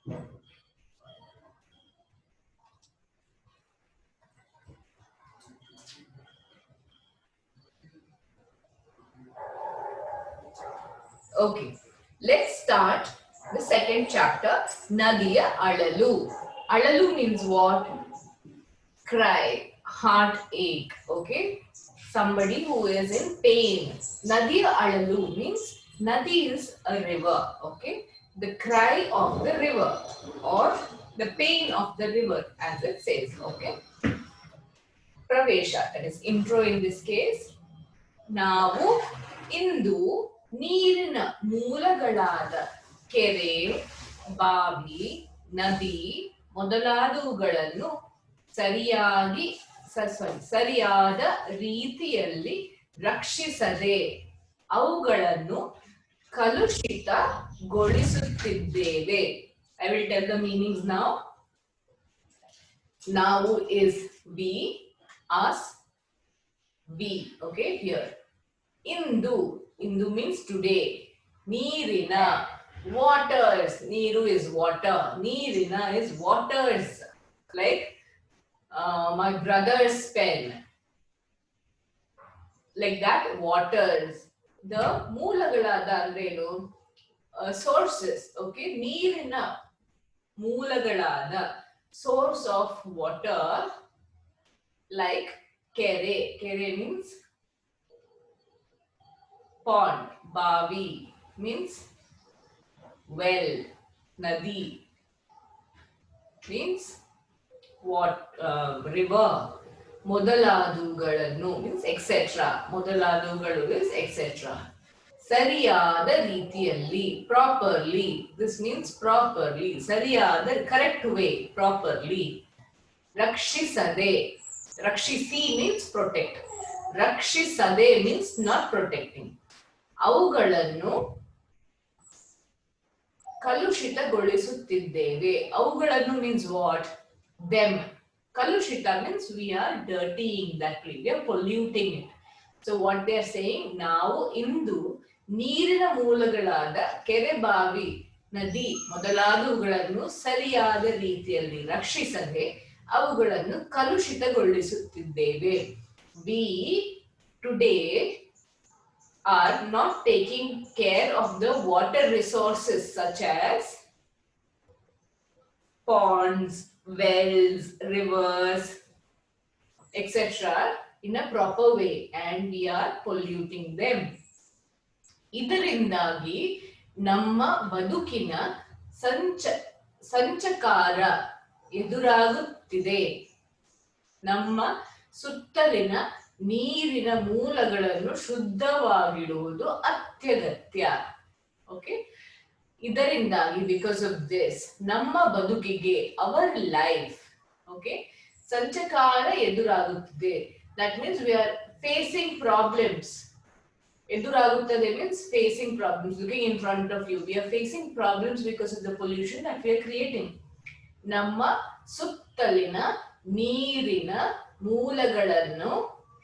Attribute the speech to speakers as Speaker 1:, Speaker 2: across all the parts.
Speaker 1: Okay, let's start the second chapter, Nadiya Alalu. Alalu means what? Cry, heartache, okay? Somebody who is in pain. Nadiya Alalu means Nadi is a river, okay? The cry of the river or the pain of the river as it says, okay? Pravesha, that is intro in this case. ನಾವು ಇಂದು ನೀರಿನ ಮೂಲಗಳಾದ ಕೆರೆ, ಬಾವಿ, ನದಿ ಮೊದಲಾದವುಗಳನ್ನು ಸರಿಯಾದ ರೀತಿಯಲ್ಲಿ ರಕ್ಷಿಸದೆ ಅವುಗಳನ್ನು ಕಲುಷಿತಗೊಳಿಸುತ್ತಿದ್ದೇವೆ. I will tell the meanings now. Now is we, us, we, okay, here. Indu means today. Neerina, waters. Neeru is water. Neerina is waters. Like my brother's pen. Like that, waters. The ಮೂಲಗಳಾದ ಅಂದ್ರೇನು? Sources. Okay, ನೀರಿನ ಮೂಲಗಳಾದ source of water like kere. Kere means pond. Bavi means well. Nadi means what? River. ಮೊದಲಾದವುಗಳನ್ನು means etc. ಮೊದಲಾದವುಗಳು is etc. ಸರಿಯಾದ ರೀತಿಯಲ್ಲಿ, properly. This means properly. ಸರಿಯಾದ, correct way, properly. ರಕ್ಷಿಸದೆ. Rakshisi means protect. Rakshishade means not protecting. ಅವುಗಳನ್ನು ಕಲುಷಿತಗೊಳಿಸುತ್ತಿದ್ದೇವೆ. ಅವುಗಳನ್ನು means what? Them. Kalushita means we are dirtying that place. We are polluting it. So what they are saying, ನಾವು ಇಂದು ನೀರಿನ ಮೂಲಗಳಾದ ಕೆರೆ, ಬಾವಿ, ನದಿ ಮೊದಲಾದವುಗಳನ್ನು ಸರಿಯಾದ ರೀತಿಯಲ್ಲಿ ರಕ್ಷಿಸದೆ ಅವುಗಳನ್ನು ಕಲುಷಿತಗೊಳಿಸುತ್ತಿದ್ದೇವೆ. We today are not taking care of the water resources such as ponds, wells, rivers, etc. in a proper way, and we are polluting them. ಇದರಿಂದಾಗಿ ನಮ್ಮ ಬದುಕಿನ ಸಂಚಕಾರ ಎದುರಾಗುತ್ತಿದೆ. ನಮ್ಮ ಸುತ್ತಲಿನ ನೀರಿನ ಮೂಲಗಳನ್ನು ಶುದ್ಧವಾಗಿಡುವುದು ಅತ್ಯಗತ್ಯ. ಓಕೆ, ಇದರಿಂದಾಗಿ ಬಿಕಾಸ್ ಆಫ್ ದಿಸ್ ನಮ್ಮ ಬದುಕಿಗೆ, ಅವರ್ ಲೈಫ್, ಓಕೆ, ಸಂಚಕಾರ ಎದುರಾಗುತ್ತಿದೆ. That means we are facing problems. ಎದುರಾಗುತ್ತದೆ means facing problems. Looking in front of you, we are facing problems because of the pollution that we are creating. ನಮ್ಮ ಸುತ್ತಲಿನ ನೀರಿನ ಮೂಲಗಳನ್ನು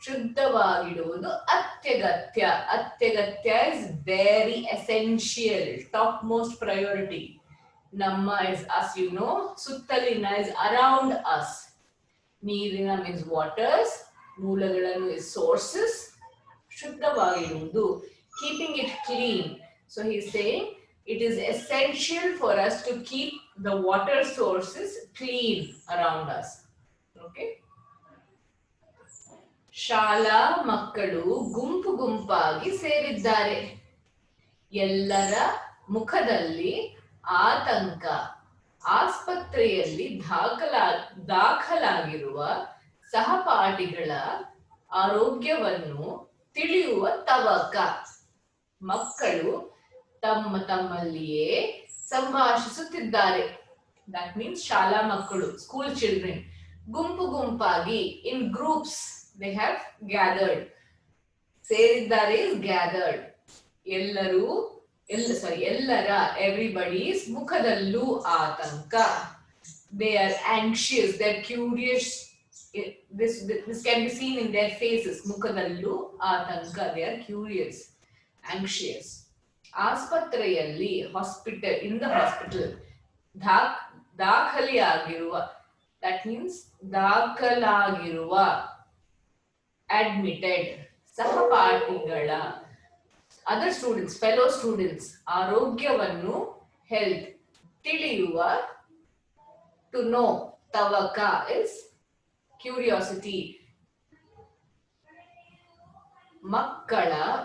Speaker 1: ಶುದ್ಧವಾಗಿಡುವುದು ಅತ್ಯಗತ್ಯ. ಅತ್ಯಗತ್ಯ is very essential, top most priority. ನಮ್ಮ is us, you know. ಸುತ್ತಲಿನ is around us. ನೀರಿನ means waters, ಮೂಲಗಳನ್ನು is sources. ಶುದ್ಧವಾಗಿರುವುದು, keeping it clean. So he is saying it is essential for us to keep the water sources clean around us. Okay. ಶಾಲಾ ಮಕ್ಕಳು ಗುಂಪು ಗುಂಪಾಗಿ ಸೇರಿದ್ದಾರೆ. ಎಲ್ಲರ ಮುಖದಲ್ಲಿ ಆತಂಕ. ಆಸ್ಪತ್ರೆಯಲ್ಲಿ ದಾಖಲಾಗಿರುವ ಸಹಪಾಠಿಗಳ ಆರೋಗ್ಯವನ್ನು ತಿಳಿಯುವ ತವಕ. ಮಕ್ಕಳು ತಮ್ಮಲ್ಲಿಯೇ ಸಂಭಾಷಿಸುತ್ತಿದ್ದಾರೆ. ದಟ್ ಮೀನ್ಸ್ ಶಾಲಾ ಮಕ್ಕಳು, ಸ್ಕೂಲ್ ಚಿಲ್ಡ್ರನ್, ಗುಂಪು ಗುಂಪಾಗಿ, in groups they have gathered. ಸೇರಿದ್ದಾರೆ is gathered. ಎಲ್ಲರ everybody's ಮುಖದಲ್ಲೂ ಆತಂಕ. They are anxious, they are curious. This can be seen in their faces. ಮುಖದಲ್ಲೂ ಆತಂಕ, they are curious, anxious. ಆಸ್ಪತ್ರೆಯಲ್ಲಿ, hospital, in the hospital, ದಾಖಲೆಯಾಗಿರುವ, that means ದಾಖಲಾಗಿರುವ, admitted, ಸಹಪಾಠಿಗಳ, other students, fellow students, ಆರೋಗ್ಯವನ್ನು, health, ತಿಳಿಯುವ, to know, ತವಕ is curiosity.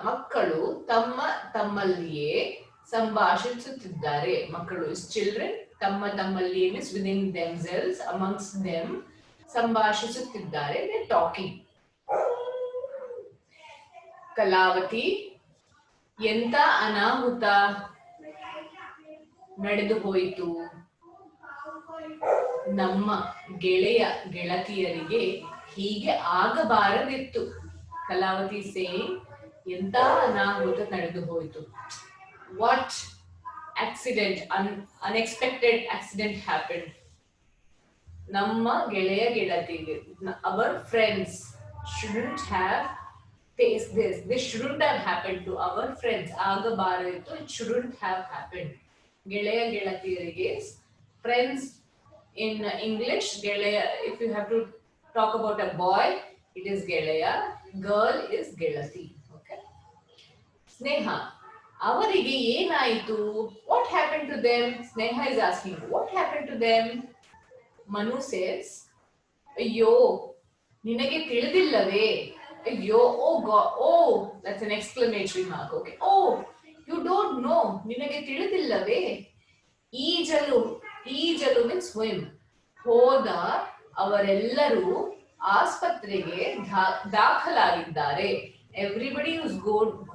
Speaker 1: ಮಕ್ಕಳು ತಮ್ಮ ತಮ್ಮಲ್ಲಿಯೇ ಸಂಭಾಷಿಸುತ್ತಿದ್ದಾರೆ. ಮಕ್ಕಳು ಇಸ್ ಚಿಲ್ಡ್ರನ್, ತಮ್ಮಲ್ಲಿಯೇ means within themselves, amongst them, ಸಂಭಾಷಿಸುತ್ತಿದ್ದಾರೆ, ದೇ ಟಾಕಿಂಗ್. ಕಲಾವತಿ, ಎಂತ ಅನಾಹುತ ನಡೆದು ಹೋಯಿತು? ನಮ್ಮ ಗೆಳತಿಯರಿಗೆ ಹೀಗೆ ಆಗಬಾರದಿತ್ತು. ಕಲಾವತಿ ಸೇಯಿಂಗ್, ಎಂತ ಅನಾಹುತ ನಡೆದು ಹೋಯಿತು. What accident, unexpected accident happened. ನಮ್ಮ ಗೆಳತಿಗೆ, our friends shouldn't have faced this. This shouldn't have happened to our friends. ಆಗಬಾರದಿತ್ತು, it shouldn't have happened. ಗೆಳತಿಯರಿಗೆ, friends in English, ಗೆಳೆಯ, if you have to talk about a boy, it is ಗೆಳೆಯ, girl is ಗೆಳತಿ. Okay. ಸ್ನೇಹ, ಅವರಿಗೆ ಏನಾಯಿತು? What happened to them? Sneha is asking, what happened to them? Manu says, ಅಯ್ಯೋ ನಿನಗೆ ತಿಳಿದಿಲ್ಲವೇ? ಅಯ್ಯೋ, oh God, oh, that's an exclamatory mark. Okay. Oh, you don't know, ನಿನಗೆ ತಿಳಿದಿಲ್ಲವೇ? ಈಜಲು means swim. ಹೋದ ಅವರೆಲ್ಲರೂ ಆಸ್ಪತ್ರೆಗೆ ದಾಖಲಾಗಿದ್ದಾರೆ. Everybody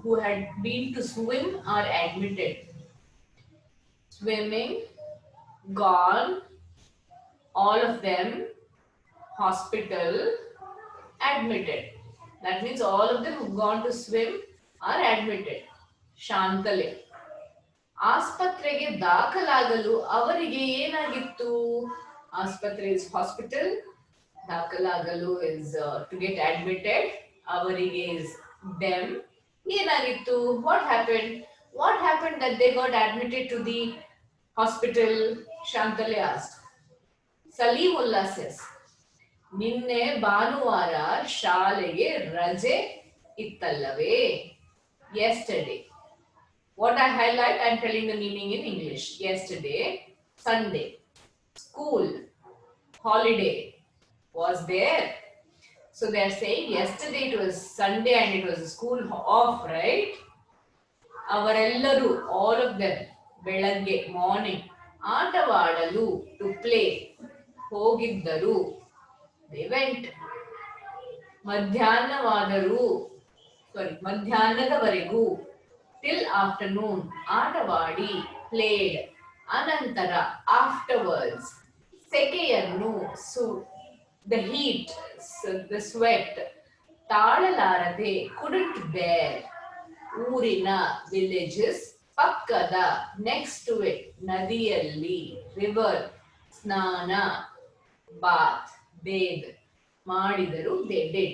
Speaker 1: who had been to swim are admitted. Swimming, gone, all of them, hospital, admitted. That means all of them who've gone to swim are admitted. Shantale, ಆಸ್ಪತ್ರೆಗೆ ದಾಖಲಾಗಲು ಅವರಿಗೆ ಏನಾಗಿತ್ತು? ಆಸ್ಪತ್ರೆ is hospital, ದಾಖಲಾಗಲು is to get admitted, ಅವರಿಗೆ is them. ಏನಾಗಿತ್ತು? What happened that they got admitted to the hospital? Shantale asked. Salimullah says, ನಿನ್ನೆ ಭಾನುವಾರ ಶಾಲೆಗೆ ರಜೆ ಇತ್ತಲ್ಲವೇ? Yesterday. What I highlight, I'm telling the meaning in English. Yesterday, Sunday, school, holiday was there. So they're saying yesterday it was Sunday and it was a school off, right? ಅವರೆಲ್ಲರೂ, all of them, ಬೆಳಗ್ಗೆ morning ಆಟವಾಡಲು, to play, ಹೋಗಿದ್ದರು, they went. ಮಧ್ಯಾಹ್ನದವರೆಗೂ, till afternoon, ಆಟವಾಡಿ, played. ಅನಂತರ, afterwards. ಸೆಕೆಯನ್ನು, the heat, the sweat. ತಾಳಲಾರದೆ, couldn't bear. ಊರಿನ, villages. ಪಕ್ಕದ, next to it, ನದಿಯಲ್ಲಿ, river. ಸ್ನಾನ, bath, bathe. ಮಾಡಿದರು, they did.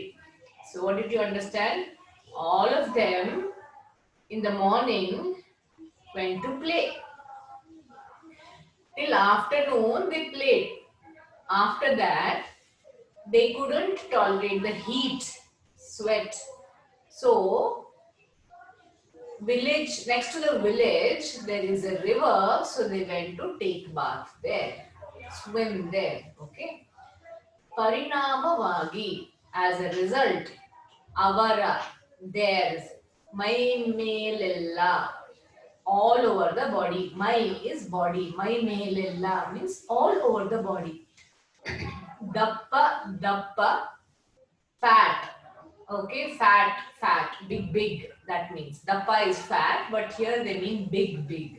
Speaker 1: So what did you understand? All of them in the morning went to play. Till afternoon they played. After that they couldn't tolerate the heat, sweat. So village, next to the village there is a river, so they went to take bath there, swim there. Okay. ಪರಿಣಾಮವಾಗಿ, as a result, ಅವರ, theirs, ಮೈ ಮೇಲೆಲ್ಲ, all over the body. My is body, ಮೈ ಮೇಲೆಲ್ಲ means all over the body. ದಪ್ಪ, fat. Okay, fat, big, that means dappa is fat, but here they mean big.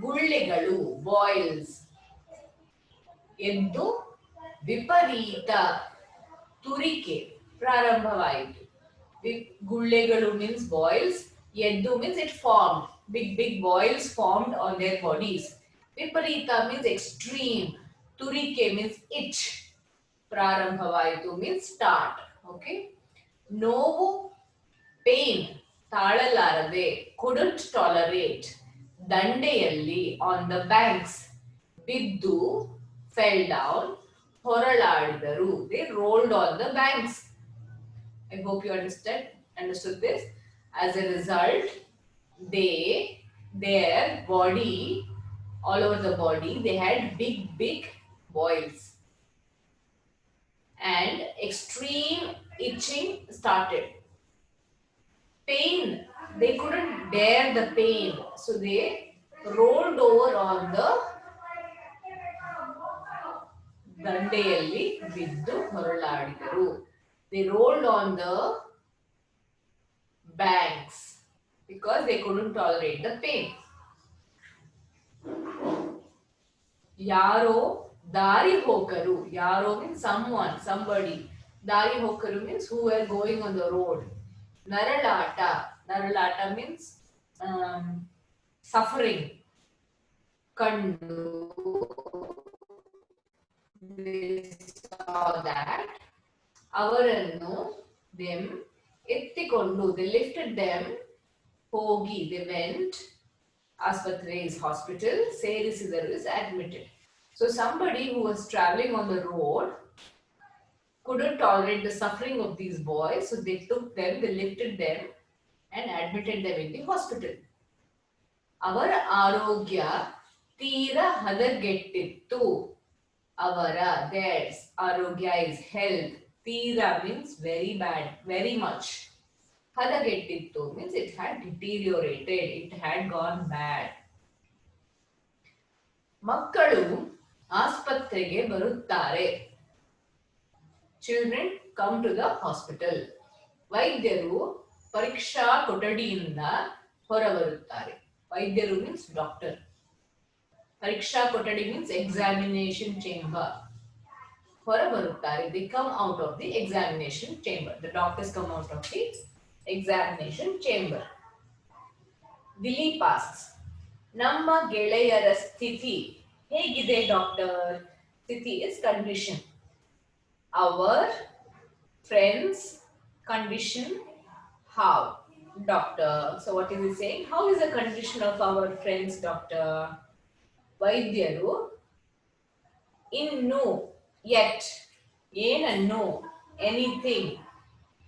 Speaker 1: ಗುಳ್ಳೆಗಳು, boils. ಎದ್ದು, ವಿಪರೀತ, ತುರಿಕೆ, ಪ್ರಾರಂಭವಾಯಿತು. ಗುಳ್ಳೆಗಳು means boils, ಎದ್ದು means it formed, big boils formed on their bodies. ವಿಪರೀತ means extreme, ತುರಿಕೆ means itch, ಪ್ರಾರಂಭವಾಯಿತು means start. Okay. ನೋವು, pain, ತಾಳಲಾರದೆ, couldn't tolerate. ದಂಡೆಯಲ್ಲಿ, on the banks. ಬಿದ್ದು, fell down, ಹೊರಳಾಡಿದರು. They rolled on the banks. I hope you understood this. As a result, their body, all over the body, they had big boils, and extreme itching started. Pain, they couldn't bear the pain, so they rolled over on the ದಂಡೆಯಲ್ಲಿ ಬಿದ್ದು ಹೊರಳಾಡಿದರು. They rolled on the banks because they couldn't tolerate the pain. ಯಾರೋ ದಾರಿ ಹೋಕರು, ಯಾರೋ means someone, somebody. ದಾರಿ ಹೋಕರು means who were going on the road. ನರಳಾಟ, ನರಳಾಟ means suffering. ಕಂಡು, saw that, ಅವರನ್ನು, them, ಎತ್ತಿಕೊಂಡು, they lifted them, ಹೋಗಿ, they went, ಆಸ್ಪತ್ರೆ is hospital, ಸೇರಿಸಿದರು is admitted. So somebody who was traveling on the road couldn't tolerate the suffering of these boys, so they took them, they lifted them and admitted them in the hospital. ಅವರ ಆರೋಗ್ಯ ತೀರ ಹದಗೆಟ್ಟಿತ್ತು. ಅವರ, theirs, arogya is health. Tira means very bad, very much. Hadagettittu means it had deteriorated, it had gone bad. ಮಕ್ಕಳು ಆಸ್ಪತ್ರೆಗೆ ಬರುತ್ತಾರೆ. Children come to the hospital. ವೈದ್ಯರು ಪರೀಕ್ಷಾ ಕೊಠಡಿಯಿಂದ ಹೊರಬರುತ್ತಾರೆ. ವೈದ್ಯರು means doctor. ಪರೀಕ್ಷಾ ಕೊಠಡಿ means examination chamber. ಹೊರಬರುತ್ತಾರೆ. They come out of the examination chamber. The doctors come out of the examination chamber. Dilip asks, ನಮ್ಮ ಗೆಳೆಯರ ಸ್ಥಿತಿ ಹೇಗಿದೆ ಡಾಕ್ಟರ್? ಸ್ಥಿತಿ is condition. Our friends condition how? Doctor. So what is he saying? How is the condition of our friends, doctor? ವೈದ್ಯರು ಇನ್ನು, yet, ಏನನ್ನು, anything,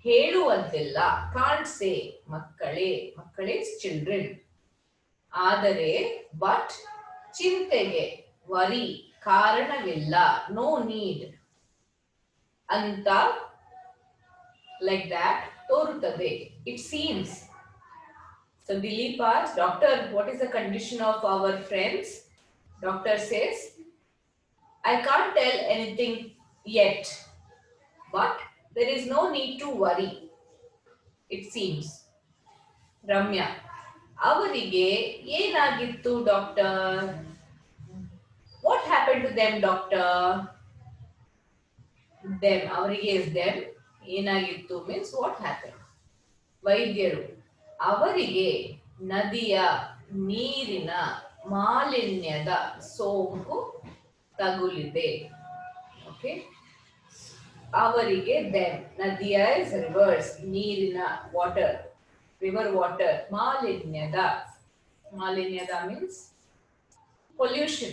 Speaker 1: ಹೇಳುವಂತಿಲ್ಲ, can't say, ಮಕ್ಕಳೇ, ಮಕ್ಕಳೇ children. ಆದರೆ, but, ಚಿಂತೆಗೆ, worry, ಕಾರಣವಿಲ್ಲ, no need, ಅಂತ, like that, ತೋರುತ್ತದೆ, it seems. So Dilip asks, doctor, what is the condition of our friends? Doctor says, I can't tell anything yet, but there is no need to worry, it seems. Ramya, ಅವರಿಗೆ ಏನಾಗಿತ್ತು doctor? What happened to them, doctor? Them, ಅವರಿಗೆ is them, ಏನಾಗಿತ್ತು means what happened. ವೈದ್ಯರು, ಅವರಿಗೆ ನದಿಯ ನೀರಿನ ಮಾಲಿನ್ಯದ ಸೋಂಕು ತಗುಲಿದೆ. ಓಕೆ, ಅವರಿಗೆ them, ನದಿಯ is rivers, ನೀರಿನ water, river water, ಮಾಲಿನ್ಯದ, ಮಾಲಿನ್ಯದ means pollution,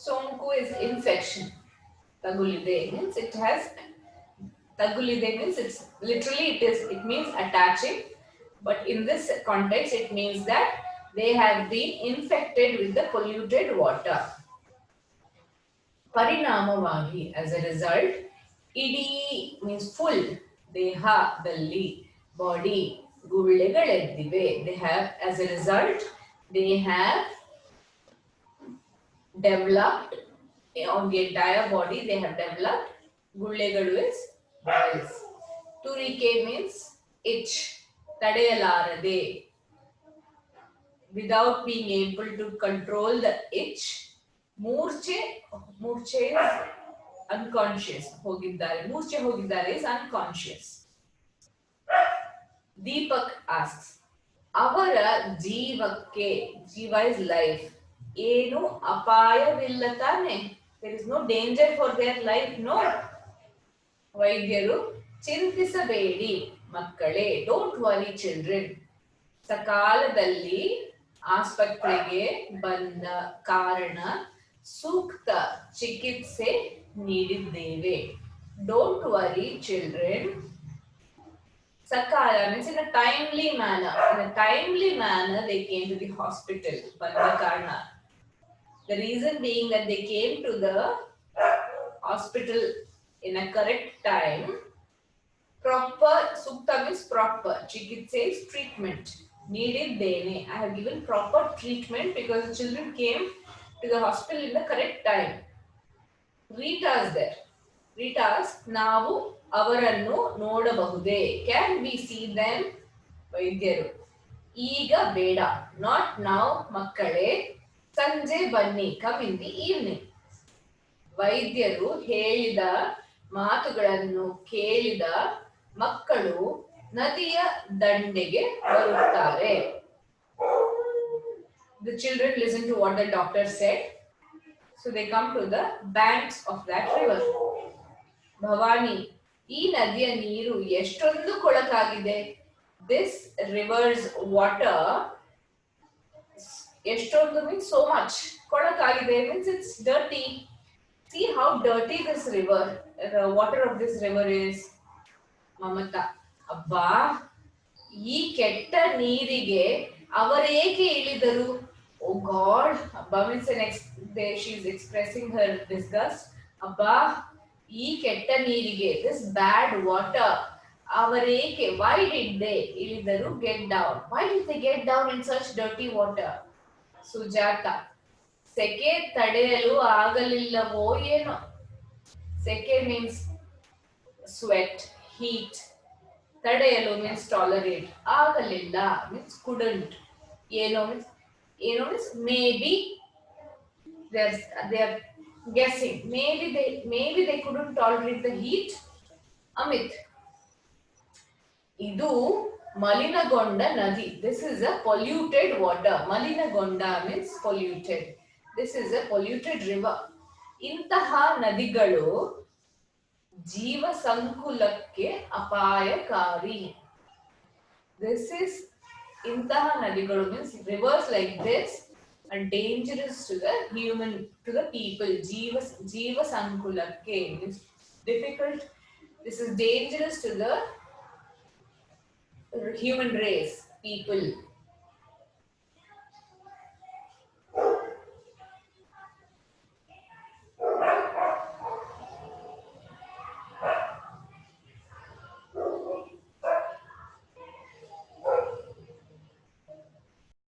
Speaker 1: ಸೋಂಕು is infection, ತಗುಲಿದೆ means it has, ತಗುಲಿದೆ means it's literally it means attaching, but in this context it means that they have been infected with the polluted water. ಪರಿಣಾಮವಾಗಿ, as a result, ಇಡೀ means full, ದೇಹದಲ್ಲಿ, body, ಗುಳ್ಳೆಗಳೆದ್ದಿವೆ. They have, as a result, they have developed, on the entire body they have developed, ಗುಳ್ಳೆಗಳು is boils. ತುರಿಕೆ means itch, ತಡೆಯಲಾರದೆ, without being able to control the itch. ಮೂರ್ಛೆ is unconscious, ಹೋಗಿದ್ದಾರೆ, ಮೂರ್ಛೆ ಹೋಗಿದ್ದಾರೆ is unconscious. Deepak asks, ಅವರ ಜೀವಕ್ಕೆ, ಜೀವ is life, ಏನು ಅಪಾಯವಿಲ್ಲ ತಾನೆ? There is no danger for their life, no? ವೈದ್ಯರು, ಚಿಂತಿಸಬೇಡಿ ಮಕ್ಕಳೇ, don't worry children. ಸಕಾಲದಲ್ಲಿ ಆಸ್ಪತ್ರೆಗೆ ಬಂದ ಕಾರಣ ಸೂಕ್ತ ಚಿಕಿತ್ಸೆ ನೀಡಿದ್ದೇವೆ. Don't worry, children. Sakala means in a timely manner. In a timely manner, they came to the hospital. Bandakarna. The reason being that they came to the hospital in a correct time. Proper, sukta means proper. Chikitse is treatment. Needed dene. I have given proper treatment because the children came to the hospital in the correct time. Rita's there. Rita's ನಾವು ಅವರನ್ನು ನೋಡಬಹುದೇ? Can we see them? ವೈದ್ಯರು ಈಗ ಬೇಡ. Not now ಮಕ್ಕಳೇ. ಸಂಜೆ ಬನ್ನಿ. Come in the evening. ವೈದ್ಯರು ಹೇಳಿದ ಮಾತುಗಳನ್ನು ಕೇಳಿದ ಮಕ್ಕಳು ನದಿಯ ದಂಡೆಗೆ ಬರುತ್ತಾರೆ. The children listen to what the doctor said. So they come to the banks of that river. Bhavani, ಈ ನದಿಯ ನೀರು ಎಷ್ಟೊಂದು ಕೊಳಕಾಗಿದೆ. This river's water, ಎಷ್ಟೊಂದು means so much. ಕೊಳಕಾಗಿದೆ means it's dirty. See how dirty this river, the water of this river is. Mamata, ಅಬ್ಬಾ, ಈ ಕೆಟ್ಟ ನೀರಿಗೆ ಅವರೇಕೆ ಇಳಿದರು? Oh God, Abba means the next day she is expressing her disgust. Abba, ಈ ಕೆಟ್ಟ ನೀರಿಗೆ, this bad water, ಅವರೇಕೆ, why did they ಇಳಿದರು? Get down. Why did they get down in such dirty water? Sujata, ಸೆಕೆ ತಡೆಯಲು ಆಗಲಿಲ್ಲವೋ ಏನೋ. ಸೆಕೆ means sweat, heat. ತಡೆಯಲು means tolerate. ಆಗಲಿಲ್ಲ means couldn't. ಏನೋ means maybe they are guessing. Maybe they couldn't tolerate the heat. Amit, ಇದು ಮಲಿನಗೊಂಡ ನದಿ. This is a polluted water. ಮಲಿನಗೊಂಡ means polluted. This is a polluted river. ಇಂತಹ ನದಿಗಳು ಜೀವ ಸಂಕುಲಕ್ಕೆ ಅಪಾಯಕಾರಿ. This is ಇಂತಹ ನದಿಗಳು means rivers like this are dangerous to the people. ಜೀವ ಸಂಕುಲಕ್ಕೆ means difficult. This is dangerous to the human race, people.